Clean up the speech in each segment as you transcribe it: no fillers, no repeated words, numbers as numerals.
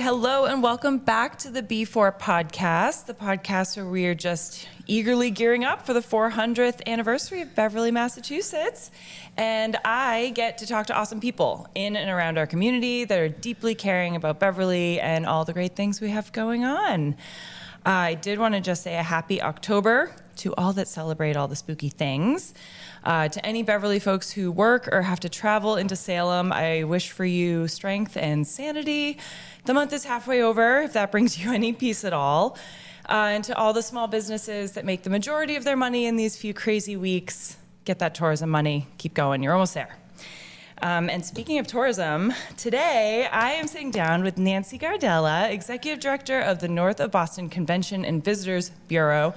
hello, and welcome back to the B4 podcast, the podcast where we are just eagerly gearing up for the 400th anniversary of Beverly, Massachusetts. And I get to talk to awesome people in and around our community that are deeply caring about Beverly and all the great things we have going on. I did want to just say a happy October to all that celebrate all the spooky things. To any Beverly folks who work or have to travel into Salem, I wish for you strength and sanity. The month is halfway over, if that brings you any peace at all. And to all the small businesses that make the majority of their money in these few crazy weeks, get that tourism money. Keep going. You're almost there. And speaking of tourism, today I am sitting down with Nancy Gardella, Executive Director of the North of Boston Convention and Visitors Bureau.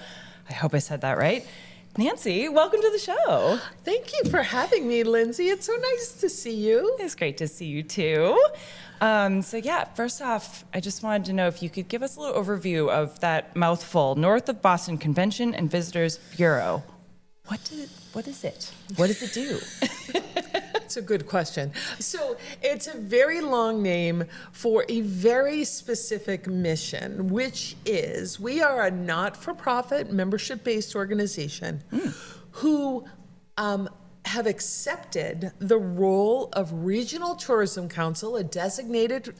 I hope I said that right. Nancy, welcome to the show. Thank you for having me, Lindsay. It's so nice to see you. It's great to see you too. First off, I just wanted to know if you could give us a little overview of that mouthful, North of Boston Convention and Visitors Bureau. What is it? What does it do? It's a good question. So it's a very long name for a very specific mission, which is we are a not-for-profit, membership-based organization who have accepted the role of Regional Tourism Council, a designation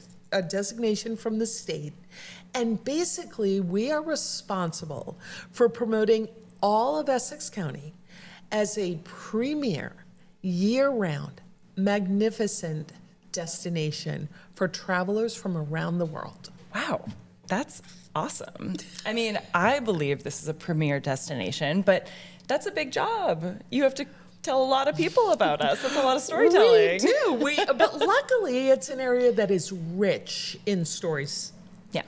from the state, and basically we are responsible for promoting all of Essex County as a premier, year-round, magnificent destination for travelers from around the world. Wow, that's awesome. I mean, I believe this is a premier destination, but that's a big job. You have to tell a lot of people about us. That's a lot of storytelling. We do. But luckily, it's an area that is rich in stories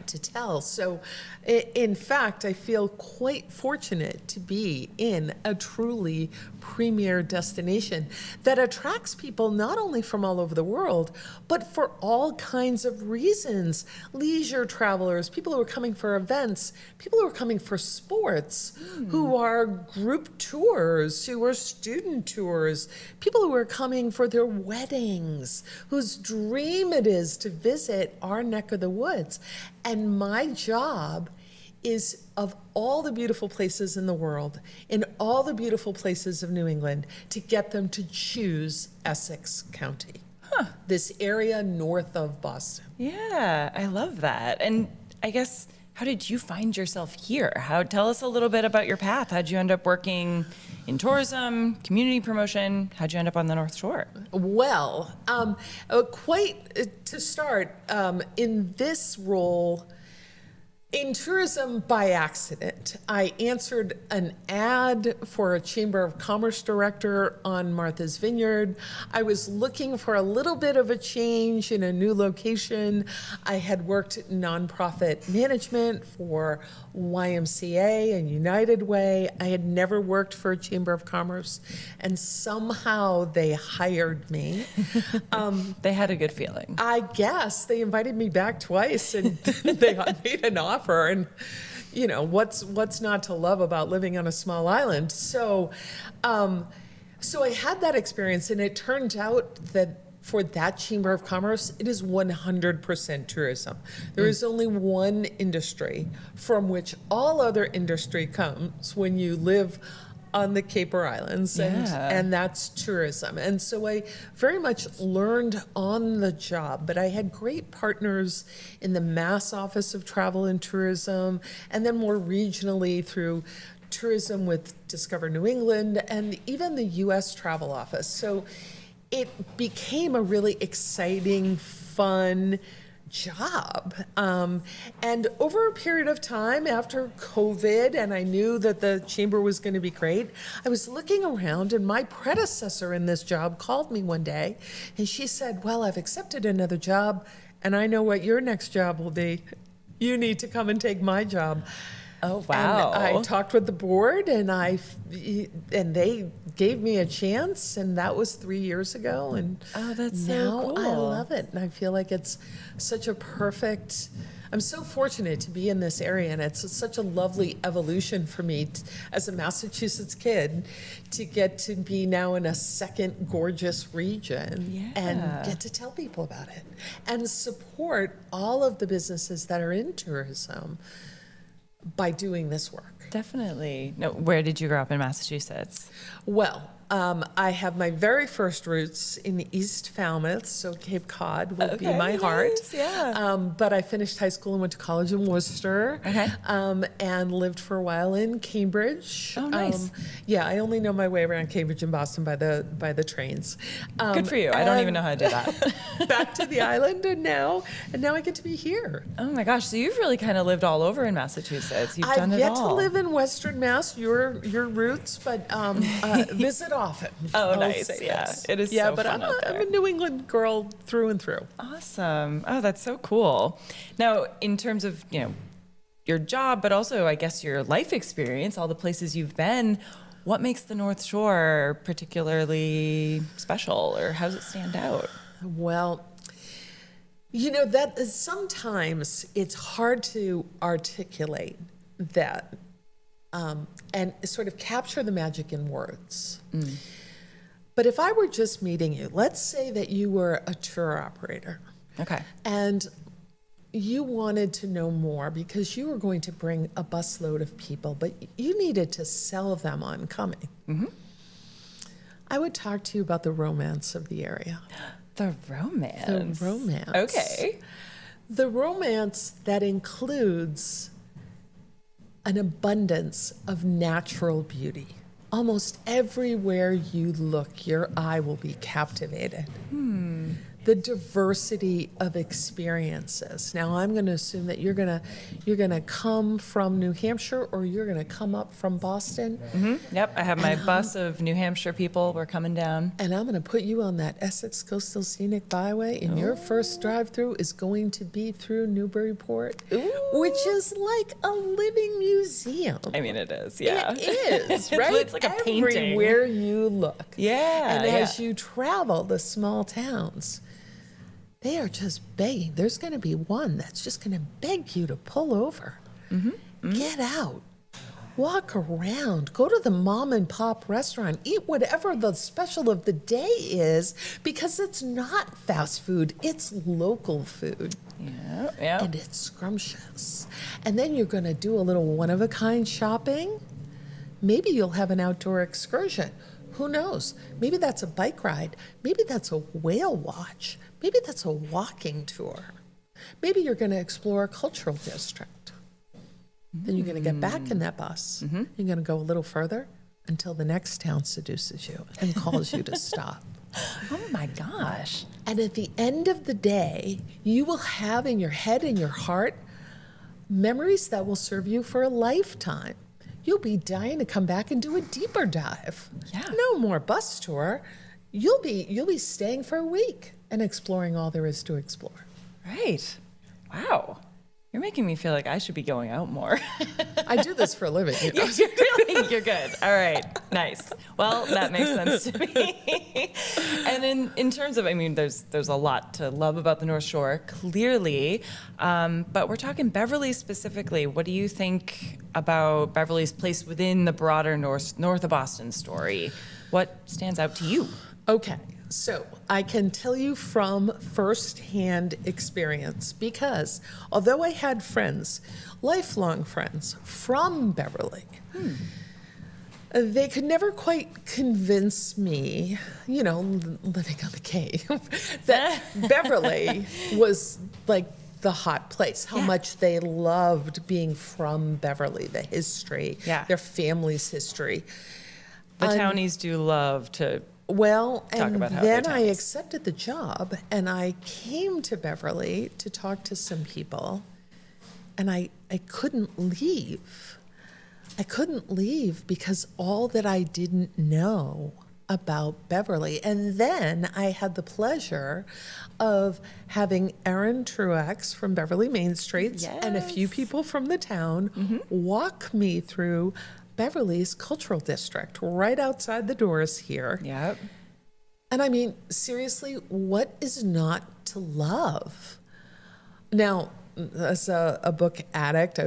to tell. So, in fact, I feel quite fortunate to be in a truly premier destination that attracts people not only from all over the world, but for all kinds of reasons. Leisure travelers, people who are coming for events, people who are coming for sports, who are group tours, who are student tours, people who are coming for their weddings, whose dream it is to visit our neck of the woods. And my job is, of all the beautiful places in the world, in all the beautiful places of New England, to get them to choose Essex County, this area north of Boston. Yeah, I love that. And I guess, how did you find yourself here? Tell us a little bit about your path. How'd you end up working in tourism, community promotion? How'd you end up on the North Shore? Well, to start, in this role, in tourism by accident, I answered an ad for a Chamber of Commerce director on Martha's Vineyard. I was looking for a little bit of a change in a new location. I had worked nonprofit management for YMCA and United Way. I had never worked for a Chamber of Commerce, and somehow they hired me. They had a good feeling. I guess they invited me back twice, and they made an offer. And you know what's not to love about living on a small island? So I had that experience, and it turned out that for that Chamber of Commerce, it is 100% tourism. There is only one industry from which all other industry comes when you live on the Caper Islands, and that's tourism. And so I very much learned on the job, but I had great partners in the Mass Office of Travel and Tourism, and then more regionally through tourism with Discover New England and even the U.S. Travel Office. So it became a really exciting, fun job. And over a period of time after COVID, and I knew that the chamber was going to be great, I was looking around, and my predecessor in this job called me one day, and she said, "Well, I've accepted another job, and I know what your next job will be. You need to come and take my job." Oh, wow. And I talked with the board, and they gave me a chance, and that was 3 years ago. And that's now so cool. I love it, and I feel like it's such a perfect I'm so fortunate to be in this area, and it's such a lovely evolution for me as a Massachusetts kid to get to be now in a second gorgeous region and get to tell people about it and support all of the businesses that are in tourism by doing this work. Definitely. No, where did you grow up in Massachusetts? Well, I have my very first roots in East Falmouth, so Cape Cod would be my heart. Yeah. But I finished high school and went to college in Worcester, and lived for a while in Cambridge. Oh, nice. Yeah, I only know my way around Cambridge and Boston by the trains. Good for you. I don't even know how to do that. Back to the island, and now I get to be here. Oh my gosh! So you've really kind of lived all over in Massachusetts. You've done I've it yet all. to live in Western Mass, your roots, but visit often. Oh, I'll nice. say Yeah, this. it is Yeah, so but fun out there. I'm a New England girl through and through. Awesome. Oh, that's so cool. Now, in terms of, your job, but also I guess your life experience, all the places you've been, what makes the North Shore particularly special, or how does it stand out? Well, that sometimes it's hard to articulate that and sort of capture the magic in words. But if I were just meeting you, let's say that you were a tour operator. Okay. And you wanted to know more because you were going to bring a busload of people, but you needed to sell them on coming. Mm-hmm. I would talk to you about the romance of the area. The romance. The romance. Okay. The romance that includes an abundance of natural beauty. Almost everywhere you look, your eye will be captivated. The diversity of experiences. Now, I'm going to assume that you're going to come from New Hampshire, or you're going to come up from Boston. Mm-hmm. Yep, I have my bus of New Hampshire people. We're coming down. And I'm going to put you on that Essex Coastal Scenic Byway, and your first drive-through is going to be through Newburyport, which is like a living museum. I mean, it is, yeah. It is, right? It's like a painting. Everywhere you look. Yeah. And as you travel the small towns, they are just begging. There's going to be one that's just going to beg you to pull over. Get out. Walk around. Go to the mom and pop restaurant. Eat whatever the special of the day is, because it's not fast food. It's local food. Yeah. And it's scrumptious. And then you're going to do a little one-of-a-kind shopping. Maybe you'll have an outdoor excursion. Who knows? Maybe that's a bike ride. Maybe that's a whale watch. Maybe that's a walking tour. Maybe you're going to explore a cultural district. Then you're going to get back in that bus. You're going to go a little further until the next town seduces you and calls you to stop. Oh my gosh. And at the end of the day, you will have in your head and your heart memories that will serve you for a lifetime. You'll be dying to come back and do a deeper dive. Yeah. No more bus tour. You'll be staying for a week and exploring all there is to explore. Right. Wow. You're making me feel like I should be going out more. I do this for a living. You know? You're good. All right. Nice. Well, that makes sense to me. And in terms of, I mean, there's a lot to love about the North Shore, clearly. But we're talking Beverly specifically. What do you think about Beverly's place within the broader North of Boston story? What stands out to you? Okay. So I can tell you from firsthand experience, because although I had friends, lifelong friends from Beverly, they could never quite convince me, living on the Cape, that Beverly was like the hot place, how much they loved being from Beverly, the history, their family's history. The townies do love to and about how then they're I townies. accepted the job, and I came to Beverly to talk to some people, and I couldn't leave. I couldn't leave because all that I didn't know about Beverly. And then I had the pleasure of having Erin Truax from Beverly Main Street and a few people from the town walk me through Beverly's cultural district right outside the doors here. Yep. And I mean, seriously, what is not to love? Now, as a book addict,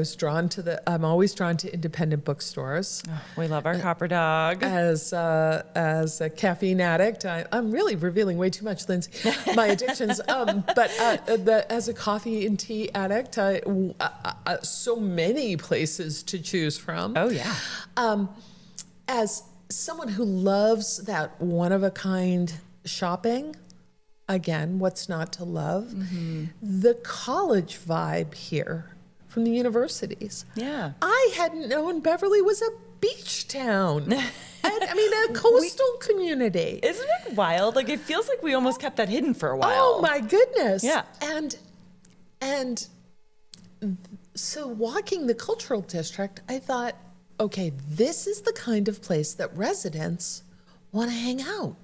I'm always drawn to independent bookstores. Oh, we love our copper dog. As a caffeine addict, I'm really revealing way too much, Lindsay, my addictions. As a coffee and tea addict, so many places to choose from. Oh, yeah. As someone who loves that one-of-a-kind shopping, again, what's not to love? Mm-hmm. The college vibe here from the universities. Yeah. I hadn't known Beverly was a beach town. A coastal community. Isn't it wild? Like, it feels like we almost kept that hidden for a while. Oh, my goodness. Yeah. And so walking the cultural district, I thought, okay, this is the kind of place that residents want to hang out.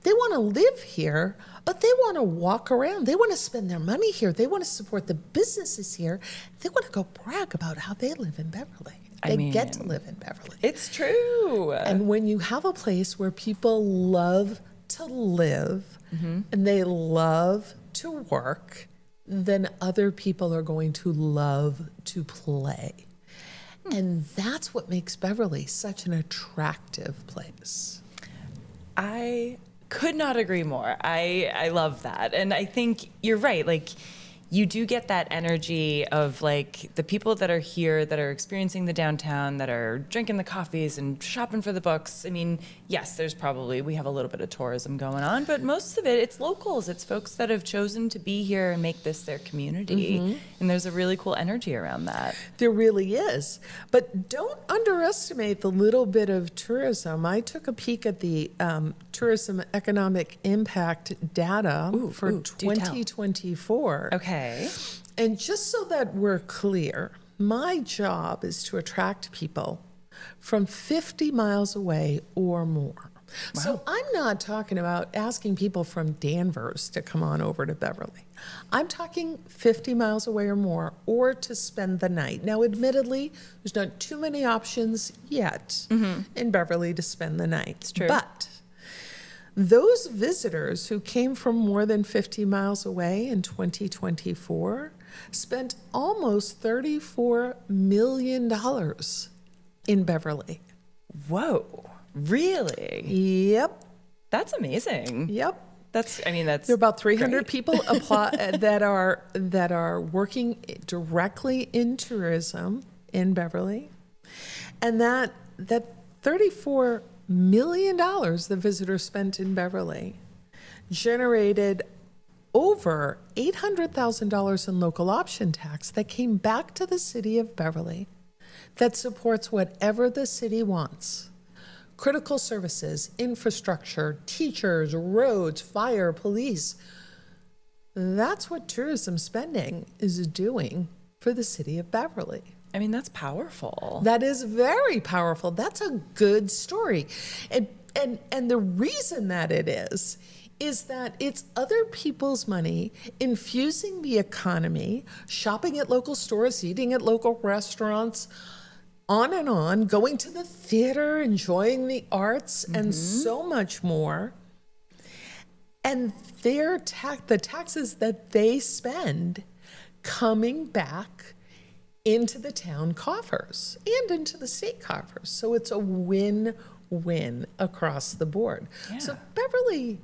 They want to live here, but they want to walk around. They want to spend their money here. They want to support the businesses here. They want to go brag about how they live in Beverly. They get to live in Beverly. It's true. And when you have a place where people love to live and they love to work, then other people are going to love to play. And that's what makes Beverly such an attractive place. I could not agree more. I love that. And I think you're right. Like, you do get that energy of like the people that are here, that are experiencing the downtown, that are drinking the coffees and shopping for the books. I mean, yes, we have a little bit of tourism going on, but most of it, it's locals. It's folks that have chosen to be here and make this their community. And there's a really cool energy around that. There really is. But don't underestimate the little bit of tourism. I took a peek at the tourism economic impact data for 2024. Okay. And just so that we're clear, my job is to attract people from 50 miles away or more. Wow. So I'm not talking about asking people from Danvers to come on over to Beverly. I'm talking 50 miles away or more, or to spend the night. Now, admittedly, there's not too many options yet in Beverly to spend the night. It's true. But those visitors who came from more than 50 miles away in 2024 spent almost $34 million in Beverly. Whoa, really? Yep. That's amazing. Yep. There are about 300 great. people that are working directly in tourism in Beverly, and that $34 million the visitors spent in Beverly generated over $800,000 in local option tax that came back to the city of Beverly that supports whatever the city wants. Critical services, infrastructure, teachers, roads, fire, police. That's what tourism spending is doing for the city of Beverly. I mean, that's powerful. That is very powerful. That's a good story. And the reason that it is that it's other people's money infusing the economy, shopping at local stores, eating at local restaurants, on and on, going to the theater, enjoying the arts, and so much more. And the taxes that they spend coming back into the town coffers and into the state coffers. So it's a win-win across the board. Yeah. So Beverly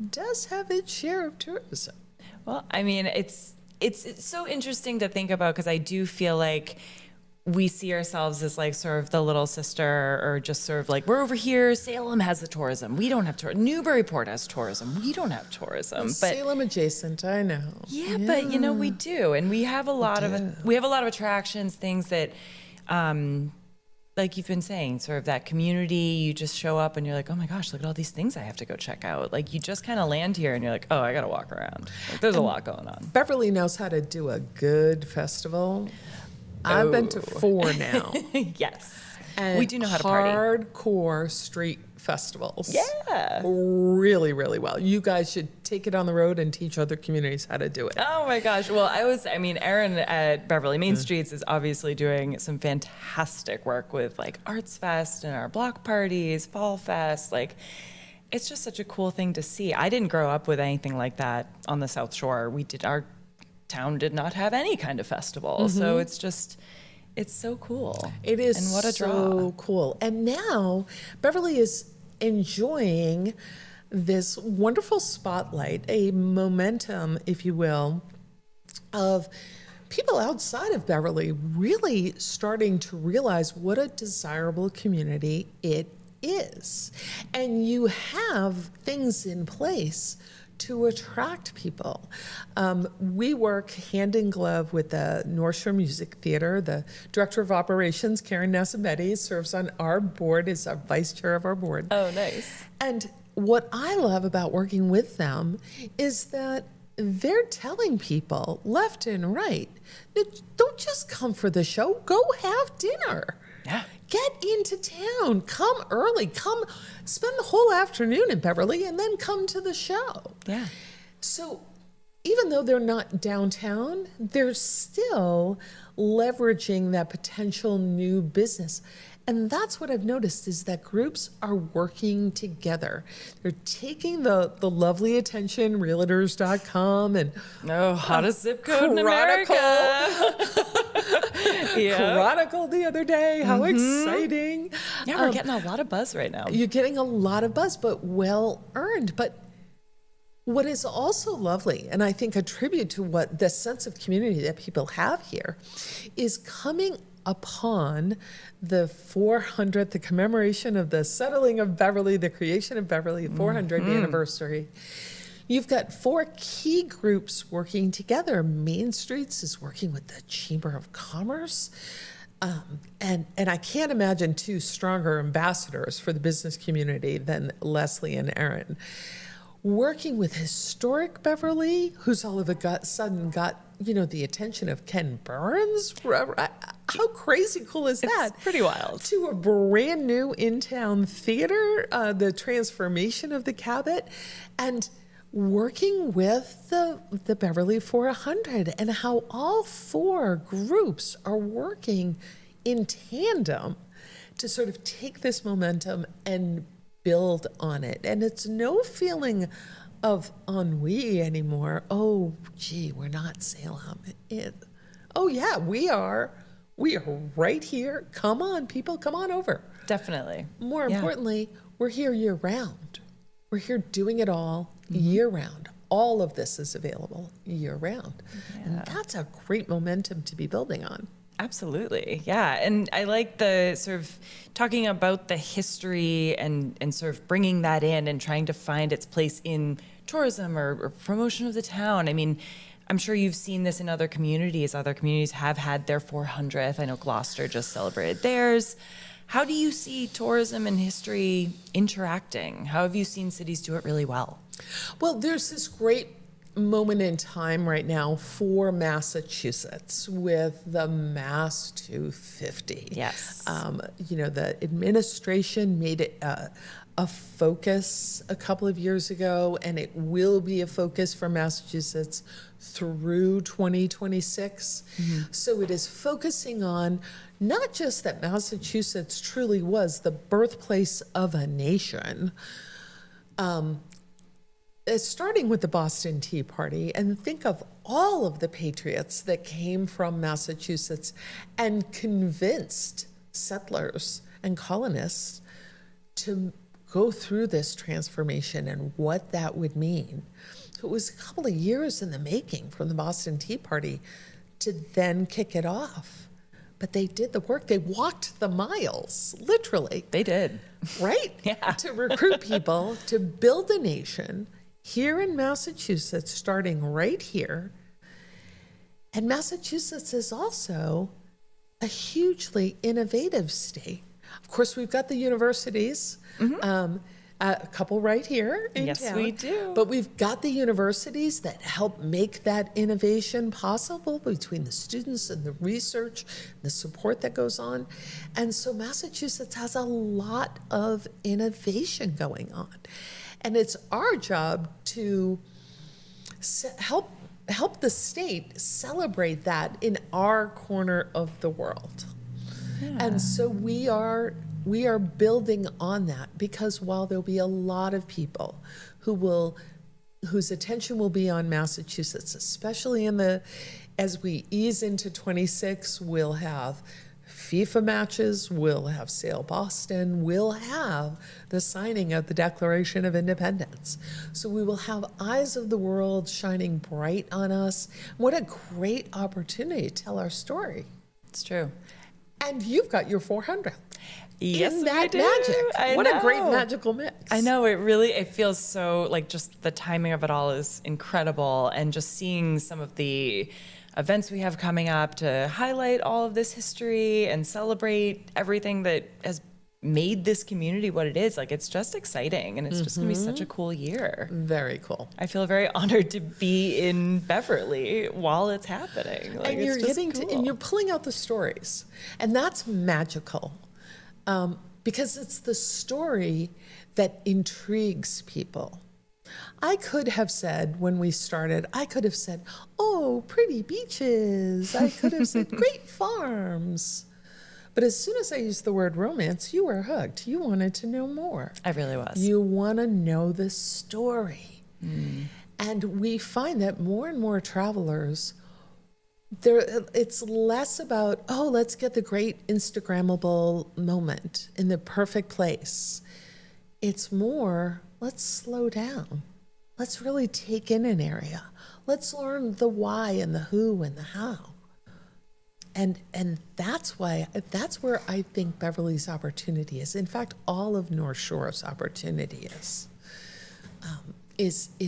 does have its share of tourism. Well, I mean, it's so interesting to think about, because I do feel like we see ourselves as like sort of the little sister, or just sort of like, we're over here. Salem has the tourism. We don't have tourism. Newburyport has tourism. We don't have tourism. But Salem adjacent, I know. Yeah, but we do, and we have a lot of attractions, things that, like you've been saying, sort of that community. You just show up and you're like, oh my gosh, look at all these things I have to go check out. Like, you just kind of land here and you're like, oh, I got to walk around. Like, there's a lot going on. Beverly knows how to do a good festival. I've been to 4 now. Yes. And we do know how to party. Hardcore street festivals. Yeah. Really, really well. You guys should take it on the road and teach other communities how to do it. Oh my gosh. Well, Erin at Beverly Main Streets is obviously doing some fantastic work with like Arts Fest and our block parties, Fall Fest. Like, it's just such a cool thing to see. I didn't grow up with anything like that on the South Shore. town did not have any kind of festival. So it's so cool. It is and what a so draw. cool. And now Beverly is enjoying this wonderful spotlight, a momentum, if you will, of people outside of Beverly really starting to realize what a desirable community it is. And you have things in place to attract people. We work hand in glove with the North Shore Music Theater. The director of operations, Karen Nasametti, serves on our board, is our vice chair of our board. Oh, nice. And what I love about working with them is that they're telling people left and right, don't just come for the show, go have dinner. Yeah. Get into town, come early, come spend the whole afternoon in Beverly and then come to the show. Yeah. So even though they're not downtown, they're still leveraging that potential new business. And that's what I've noticed is that groups are working together. They're taking the lovely attention, realtors.com and hottest zip code in America. Yeah. Chronicle the other day. How exciting. Yeah, we're getting a lot of buzz right now. You're getting a lot of buzz, but well earned. But what is also lovely, and I think a tribute to what the sense of community that people have here, is coming upon the 400th, the commemoration of the settling of Beverly, the creation of Beverly, 400th anniversary. You've got 4 key groups working together. Main Streets is working with the Chamber of Commerce. And I can't imagine 2 stronger ambassadors for the business community than Leslie and Erin. Working with Historic Beverly, who's all of a sudden got, the attention of Ken Burns. How crazy cool is that? It's pretty wild. To a brand new in-town theater, the transformation of the Cabot, and working with the Beverly 400 and how all 4 groups are working in tandem to sort of take this momentum and build on it. And it's no feeling of ennui anymore. Oh, gee, we're not Salem. Oh, yeah, we are. We are right here. Come on, people, come on over. Definitely. More importantly, we're here year round. We're here doing it all year round. All of this is available year round. Yeah. And that's a great momentum to be building on. Absolutely. Yeah. And I like the sort of talking about the history and sort of bringing that in and trying to find its place in tourism or promotion of the town. I mean, I'm sure you've seen this in other communities. Other communities have had their 400th. I know Gloucester just celebrated theirs. How do you see tourism and history interacting? How have you seen cities do it really well? Well, there's this great moment in time right now for Massachusetts with the Mass 250. Yes. The administration made it a focus a couple of years ago, and it will be a focus for Massachusetts through 2026. So it is focusing on not just that Massachusetts truly was the birthplace of a nation, starting with the Boston Tea Party, and think of all of the patriots that came from Massachusetts and convinced settlers and colonists to go through this transformation and what that would mean. So it was a couple of years in the making from the Boston Tea Party to then kick it off. But they did the work. They walked the miles, literally. They did. Right? Yeah. To recruit people, to build a nation here in Massachusetts, starting right here. And Massachusetts is also a hugely innovative state. Of course, we've got the universities, a couple right here in town. Yes, we do. But we've got the universities that help make that innovation possible between the students and the research, the support that goes on. And so Massachusetts has a lot of innovation going on. And it's our job to help the state celebrate that in our corner of the world. Yeah. And so we are building on that, because while there'll be a lot of people who will whose attention will be on Massachusetts, especially as we ease into 26. We'll have FIFA matches, we'll have Sail Boston, we'll have the signing of the Declaration of Independence. So we will have eyes of the world shining bright on us. What a great opportunity to tell our story. It's true. And you've got your 400th. Yes, In that we do. magic. What a great magical mix. I know, it feels so, like, just the timing of it all is incredible, and just seeing some of the events we have coming up to highlight all of this history and celebrate everything that has made this community what it is. Like, it's just exciting, and it's just gonna be such a cool year. Very cool. I feel very honored to be in Beverly while it's happening. Like, And you're it's just getting cool. and you're pulling out the stories, and that's magical, because it's the story that intrigues people. I could have said, when we started, oh, pretty beaches. I could have said great farms. But as soon as I used the word romance, you were hooked. You wanted to know more. I really was. You want to know the story. And we find that more and more travelers, it's less about, oh, let's get the great Instagrammable moment in the perfect place. It's more, let's slow down. Let's really take in an area. Let's learn the why and the who and the how. And that's where I think Beverly's opportunity is. In fact, all of North Shore's opportunity is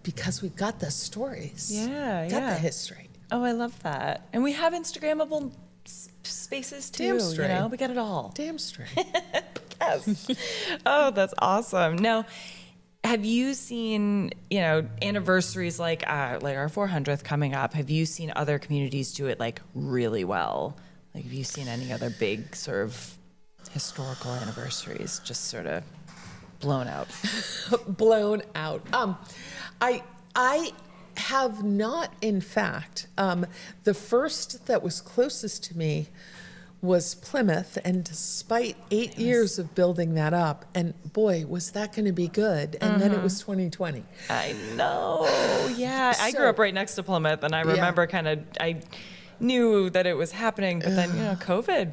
because we've got the stories. Yeah, got yeah. the history. Oh, I love that. And we have Instagrammable spaces too. Damn straight. You know, we got it all. Damn straight. Yes. Oh, that's awesome. Now, have you seen, anniversaries like our 400th coming up? Have you seen other communities do it like really well? Like, have you seen any other big sort of historical anniversaries just sort of blown out? Blown out. I have not, in fact. The first that was closest to me was Plymouth, and despite 8 years of building that up, and boy, was that going to be good, and then it was 2020. I know. Yeah, I grew up right next to Plymouth, and I remember I knew that it was happening, but then, COVID.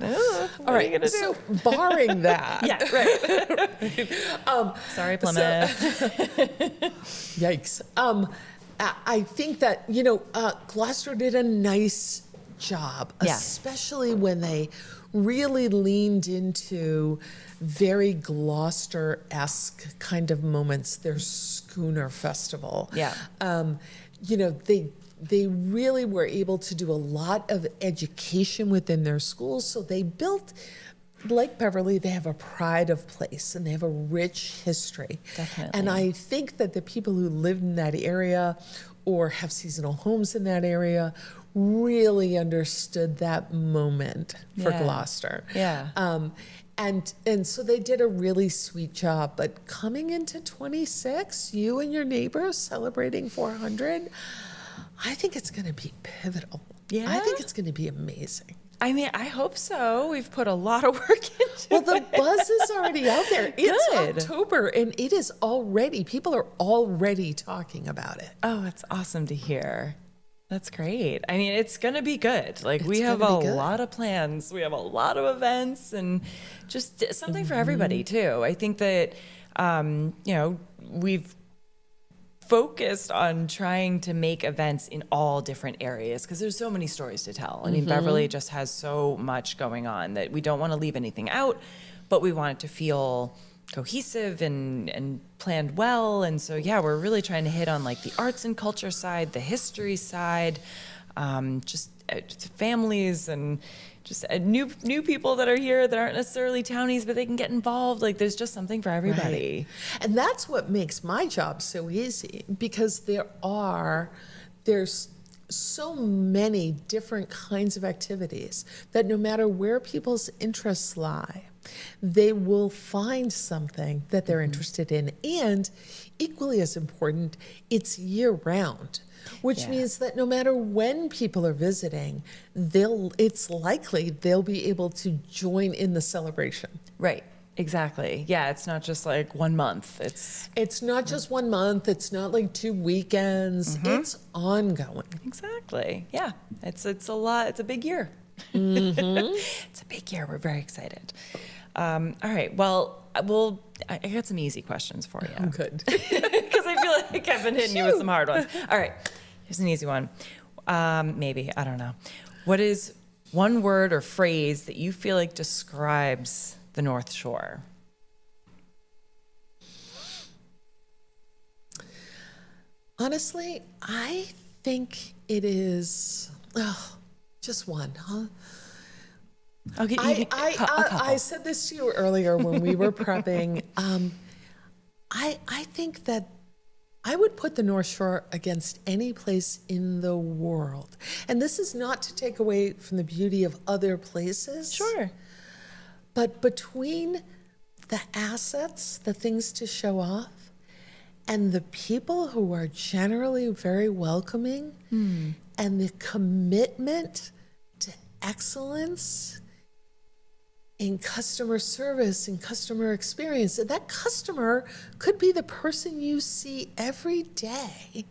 What are you gonna do? So barring that. Yeah, right. Sorry, Plymouth. Yikes. I think that, Gloucester did a nice job, especially when they really leaned into very Gloucester-esque kind of moments. Their Schooner Festival. Yeah. They really were able to do a lot of education within their schools. So they built, like Beverly, they have a pride of place and they have a rich history. Definitely. And I think that the people who live in that area or have seasonal homes in that area really understood that moment for Gloucester. Yeah. And so they did a really sweet job. But coming into 26, you and your neighbors celebrating 400, I think it's going to be pivotal. Yeah? I think it's going to be amazing. I mean, I hope so. We've put a lot of work into it. Well, the buzz is already out there. It's Good. October, and it is already, people are already talking about it. Oh, that's awesome to hear. That's great. I mean, it's going to be good. Like, we It's have gonna a be good. lot of plans. We have a lot of events and just something for everybody, too. I think that, we've focused on trying to make events in all different areas because there's so many stories to tell. I mean, Beverly just has so much going on that we don't want to leave anything out, but we want it to feel cohesive and planned well. And so, we're really trying to hit on like the arts and culture side, the history side, just families and just new people that are here that aren't necessarily townies, but they can get involved. Like, there's just something for everybody. Right. And that's what makes my job so easy, because there's so many different kinds of activities that no matter where people's interests lie, they will find something that they're interested in. And equally as important, it's year round, which means that no matter when people are visiting, it's likely they'll be able to join in the celebration. Right. Exactly. Yeah, it's not just like 1 month. It's not just 1 month. It's not like 2 weekends. It's ongoing. Exactly. Yeah. It's a lot. It's a big year. It's a big year. We're very excited. All right. Well, I got some easy questions for you. Good. Because I feel like I've been hitting you with some hard ones. All right. Here's an easy one. Maybe. I don't know. What is one word or phrase that you feel like describes the North Shore? Honestly, I think it is just one, huh? I'll get you a couple. I said this to you earlier when we were prepping. I think that I would put the North Shore against any place in the world. And this is not to take away from the beauty of other places. Sure. But between the assets, the things to show off, and the people who are generally very welcoming, and the commitment to excellence in customer service and customer experience, and that customer could be the person you see every day,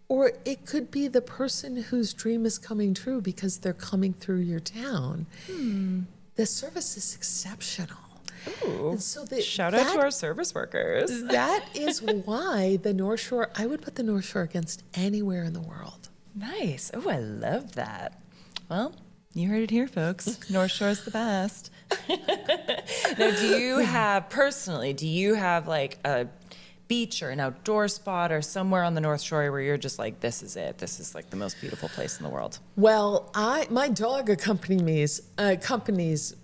or it could be the person whose dream is coming true because they're coming through your town. The service is exceptional. Ooh. And so Shout out to our service workers. That is why the North Shore, I would put the North Shore against anywhere in the world. Nice. Oh, I love that. Well, you heard it here, folks. North Shore's the best. Now, do you have like a beach or an outdoor spot or somewhere on the North Shore where you're just like, this is it. This is like the most beautiful place in the world? Well, my dog accompanies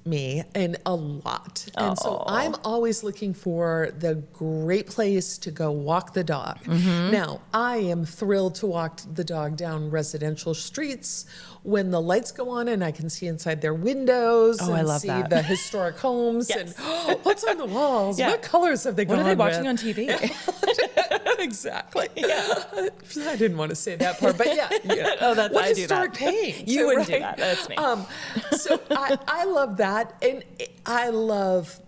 me in a lot. And so I'm always looking for the great place to go walk the dog. Now, I am thrilled to walk the dog down residential streets when the lights go on and I can see inside their windows and I love see that. the historic homes and what's on the walls? Yeah. What colors have they gone What are they with? watching on TV? Exactly. Yeah. I didn't want to say that part, but yeah. Oh, that's what I do historic that. paint? You wouldn't do right? that. That's me. So I love that, and I love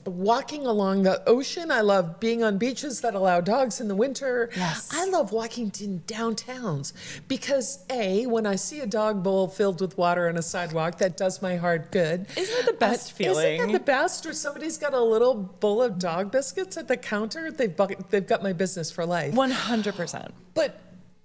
walking along the ocean. I love being on beaches that allow dogs in the winter. Yes. I love walking in downtowns because when I see a dog bowl filled with water on a sidewalk, that does my heart good. Isn't it the best feeling? Isn't that the best? Or somebody's got a little bowl of dog biscuits at the counter. They've got my business for life. 100%. But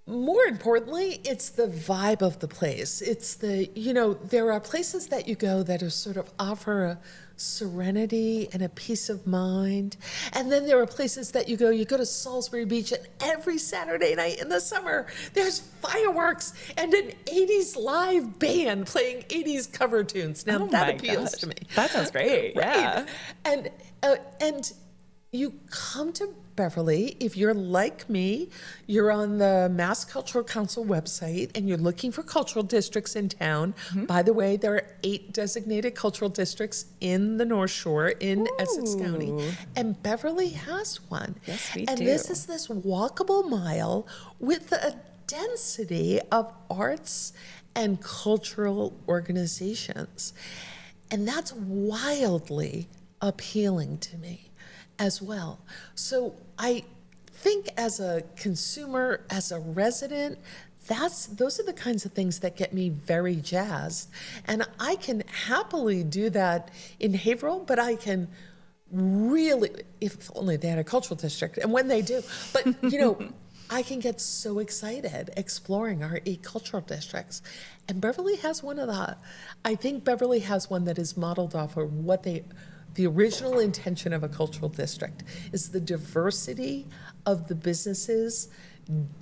more importantly, it's the vibe of the place. It's there are places that you go that are sort of offer a serenity and a peace of mind. And then there are places that you go to Salisbury Beach, and every Saturday night in the summer, there's fireworks and an 80s live band playing 80s cover tunes. Now that appeals to me. That sounds great. Right? Yeah. And you come to Beverly, if you're like me, you're on the Mass Cultural Council website and you're looking for cultural districts in town. By the way, there are 8 designated cultural districts in the North Shore in Essex County, and Beverly has one. Yes, we and do. this is this walkable mile with a density of arts and cultural organizations. And that's wildly appealing to me as well. So I think as a consumer, as a resident, those are the kinds of things that get me very jazzed. And I can happily do that in Haverhill, but I can really, if only they had a cultural district, and when they do, but I can get so excited exploring our 8 cultural districts. And Beverly has one of that. I think Beverly has one that is modeled off of the original intention of a cultural district is the diversity of the businesses,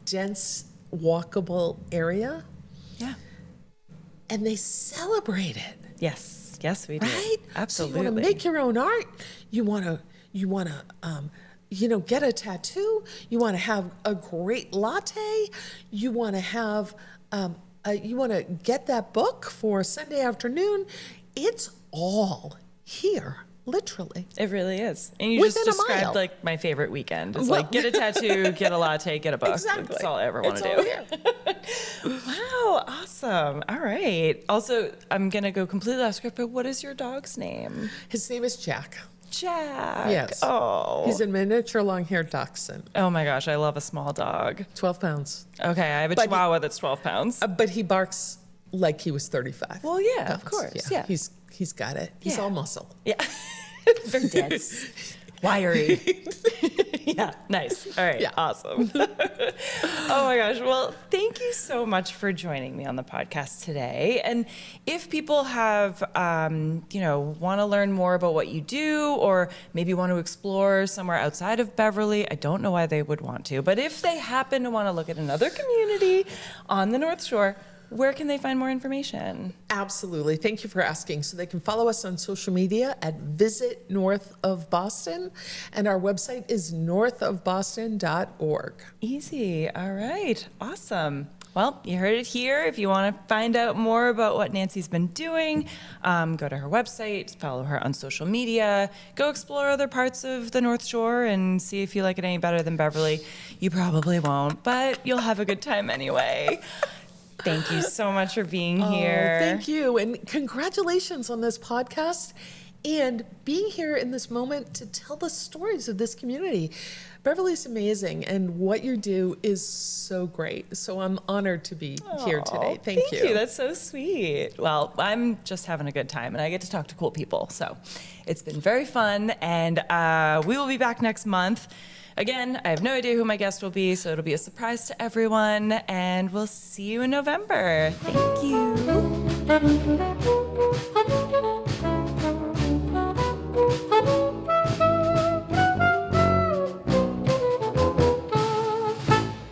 dense, walkable area. Yeah. And they celebrate it. Yes. Yes, we do. Right? Absolutely. So you want to make your own art. You want to get a tattoo. You want to have a great latte. You want to have, you want to get that book for Sunday afternoon. It's all here. literally. It really is. And you Within just a mile. described like my favorite weekend. It's Well- like get a tattoo, get a latte, get a book. Exactly. That's all I ever want It's to all do. here. Wow, awesome. All right. Also, I'm going to go completely off script, but what is your dog's name? His name is Jack. Jack. Yes. Oh. He's a miniature long-haired dachshund, Oh my gosh, I love a small dog. 12 pounds. Okay, I have a But he- chihuahua that's 12 pounds. But he barks like he was 35. Well, yeah, of pounds. course. Yeah. He's got it. He's Yeah. all muscle. Yeah. Very dense. Wiry. Yeah, nice. All right, Yeah. awesome. Oh my gosh. Well, thank you so much for joining me on the podcast today. And if people have, want to learn more about what you do, or maybe want to explore somewhere outside of Beverly, I don't know why they would want to, but if they happen to want to look at another community on the North Shore, where can they find more information? Absolutely. Thank you for asking. So they can follow us on social media at Visit North of Boston, and our website is northofboston.org. Easy. All right. Awesome. Well, you heard it here. If you want to find out more about what Nancy's been doing, go to her website, follow her on social media, go explore other parts of the North Shore and see if you like it any better than Beverly. You probably won't, but you'll have a good time anyway. Thank you so much for being here. Thank you. And congratulations on this podcast and being here in this moment to tell the stories of this community. Beverly's amazing, and what you do is so great. So I'm honored to be here today. Thank you. That's so sweet. Well, I'm just having a good time, and I get to talk to cool people. So it's been very fun, and we will be back next month. Again, I have no idea who my guest will be, so it'll be a surprise to everyone, and we'll see you in November. Thank you.